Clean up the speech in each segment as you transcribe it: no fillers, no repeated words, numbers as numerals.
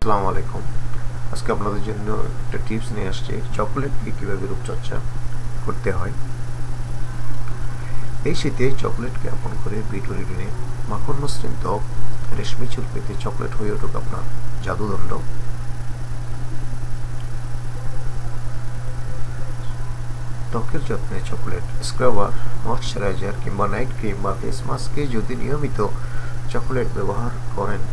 আসসালামু আলাইকুম। আজকে আপনাদের জন্য একটা টিপস নিয়ে আসছি চকোলেট দিয়ে কীভাবে রূপচর্চা করতে হয়। এই শীতে চকোলেটকে আপন করে বিটুরে টেনে মাখন মসৃণ ত্বক, রেশমি চুল পেতে চকোলেট হয়ে উঠুক আপনার জাদুদণ্ড। ত্বকের যত্নে চকোলেট স্ক্রাবার, ময়শ্চারাইজার কিংবা নাইট ক্রিম বা ফেস মাস্কে যদি নিয়মিত চকোলেট ব্যবহার করেন,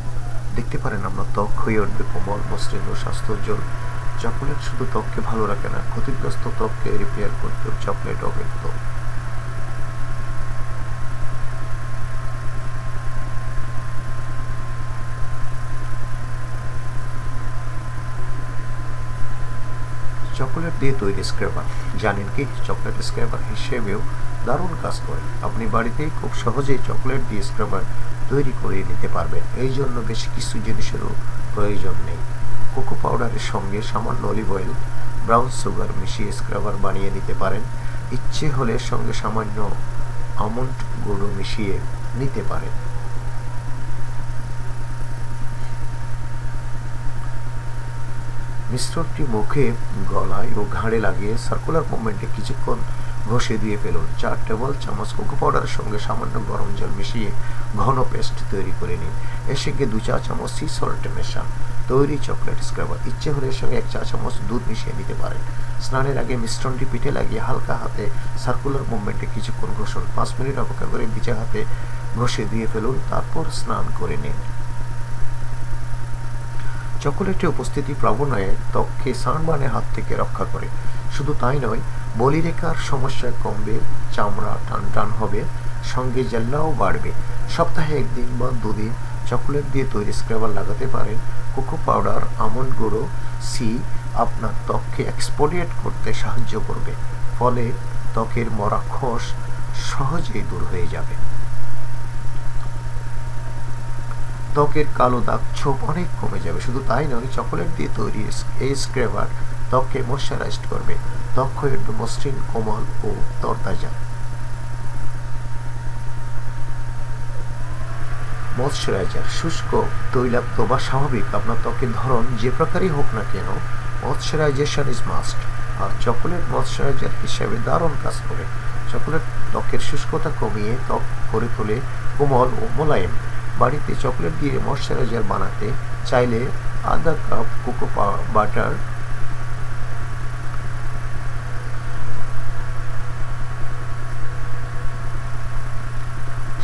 দেখতে পারেন আপনার ত্বক হয়ে উঠবে কোমল, মসৃণ ও স্বাস্থ্যোজ্জ্বল। চকোলেট শুধু ত্বককে ভালো রাখে না, ক্ষতিগ্রস্ত ত্বককে রিপেয়ার করতেও চকোলেট অভিজ্ঞ। চকোলেট দিয়ে তৈরি স্ক্র্যাবার জানেন কি? চকোলেট স্ক্র্যাবার হিসেবেও দারুণ কাজ করে। আপনি বাড়িতেই খুব সহজেই চকোলেট দিয়ে স্ক্র্যাবার তৈরি করে নিতে পারবেন। এই জন্য বেশি কিছু জিনিসেরও প্রয়োজন নেই। কোকো পাউডারের সঙ্গে সামান্য অলিভ অয়েল, ব্রাউন সুগার মিশিয়ে স্ক্র্যাবার বানিয়ে নিতে পারেন। ইচ্ছে হলে সঙ্গে সামান্য আমন্ড গুঁড়ো মিশিয়ে নিতে পারেন। মিশ্রণটি মুখে, গলায় ও ঘাড়ে লাগিয়ে সার্কুলার মুভমেন্টে কিছুক্ষণ ঘষে দিয়ে ফেলুন। 4 টেবিল চামচ কোকো পাউডারের সঙ্গে সামান্য গরম জল মিশিয়ে ঘন পেস্ট তৈরি করে নিন। এর সঙ্গে 2 চা চামচ সি সল্ট মেশান। তৈরি চকলেট স্ক্রাবার। ইচ্ছে হলে এর সঙ্গে 1 চা চামচ দুধ মিশিয়ে নিতে পারেন। স্নানের আগে মিশ্রণটি পিঠে লাগিয়ে হালকা হাতে সার্কুলার মুভমেন্টে কিছুক্ষণ ঘষুন। 5 মিনিট অপেক্ষা করে ভিজা হাতে ঘষে দিয়ে ফেলুন, তারপর স্নান করে নিন। চকোলেটের উপস্থিতি প্লাবনায় ত্বককে সানবার্নের হাত থেকে রক্ষা করে। শুধু তাই নয়, বলিরেখার সমস্যা কমবে, চামড়া টান হবে, সঙ্গে জেল্লাও বাড়বে। সপ্তাহে 1 দিন বা 2 দিন চকোলেট দিয়ে তৈরি স্ক্রাবার লাগাতে পারেন। কোকো পাউডার, আমন্ড গুঁড়ো, সি আপনার ত্বককে এক্সফোলিয়েট করতে সাহায্য করবে। ফলে ত্বকের মরা খোস সহজেই দূর হয়ে যাবে। ত্বকের কালো দাগ, ছোপ অনেক কমে যাবে। শুধু তাই নয়, চকোলেট দিয়ে তৈরি এই স্ক্রাবার ত্বককে ময়শ্চারাইজ করবে। ত্বক হয়ে উঠবে মসৃণ, কোমল ও তরতাজা। ময়শ্চারাইজার শুষ্ক, তৈলাক্ত বা স্বাভাবিক আপনার ত্বকের ধরন যে প্রকারই হোক না কেন, ময়শ্চারাইজেশন ইজ মাস্ট। আর চকোলেট ময়শ্চারাইজার হিসেবে দারুণ কাজ করে। চকোলেট ত্বকের শুষ্কতা কমিয়ে ত্বক করে তোলে কোমল ও মোলায়েম। বাড়িতে চকোলেট দিয়ে ময়শ্চারাইজার বানাতে চাইলে আধা কাপ কোকো বাটার,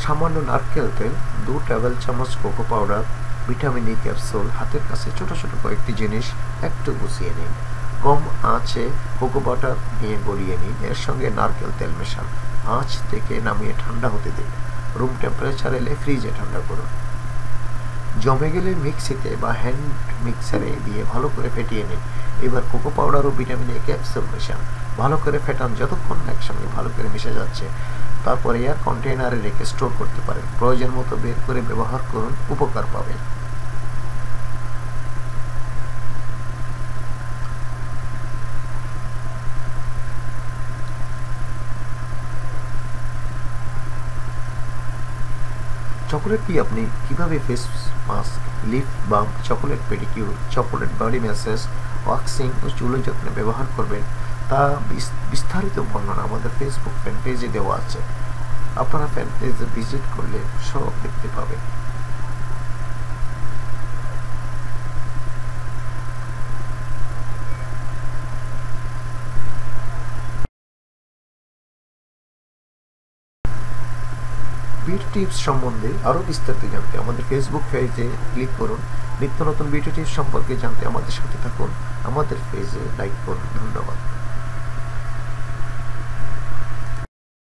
সামান্য নারকেল তেল, 2 টেবিল চামচ cocoa powder, vitamin E capsule, হাতের কাছে ছোট ছোট কয়েকটি জিনিস একটু গুছিয়ে নিন। কম আঁচে কোকো বাটার নিয়ে গলিয়ে নিন। এর সঙ্গে নারকেল তেল মেশান। আঁচ থেকে নামিয়ে ঠান্ডা হতে দিন। রুম টেম্পারেচার এলে ফ্রিজে ঠান্ডা করুন। জমে গেলে মিক্সিতে বা হ্যান্ড মিক্সারে দিয়ে ভালো করে ফেটিয়ে নিন। এবার কোকো পাউডার ও ভিটামিন এ ক্যাপসুল মেশান। ভালো করে ফেটান যতক্ষণ না একসঙ্গে ভালো করে মিশে যাচ্ছে। তারপর এয়ার কন্টেইনারে রেখে স্টোর করতে পারেন। প্রয়োজন মতো বের করে ব্যবহার করুন, উপকার পাবেন। চকোলেট দিয়ে আপনি কিভাবে face mask, lip balm, chocolate pedicure, chocolate body massage, waxing ও চুলের যত্নে ব্যবহার করবেন তা বিস্তারিত বর্ণনা আমাদের ফেসবুক ফ্যান পেজে দেওয়া আছে। আপনারা ফ্যান পেজে ভিজিট করলে সব দেখতে পাবেন। বিউটি টিপস সম্বন্ধে আরও বিস্তারিত জানতে আমাদের ফেসবুক পেজে ক্লিক করুন। নিত্য নতুন বিউটি টিপস সম্পর্কে জানতে আমাদের সাথে থাকুন। আমাদের পেজে লাইক করুন। ধন্যবাদ।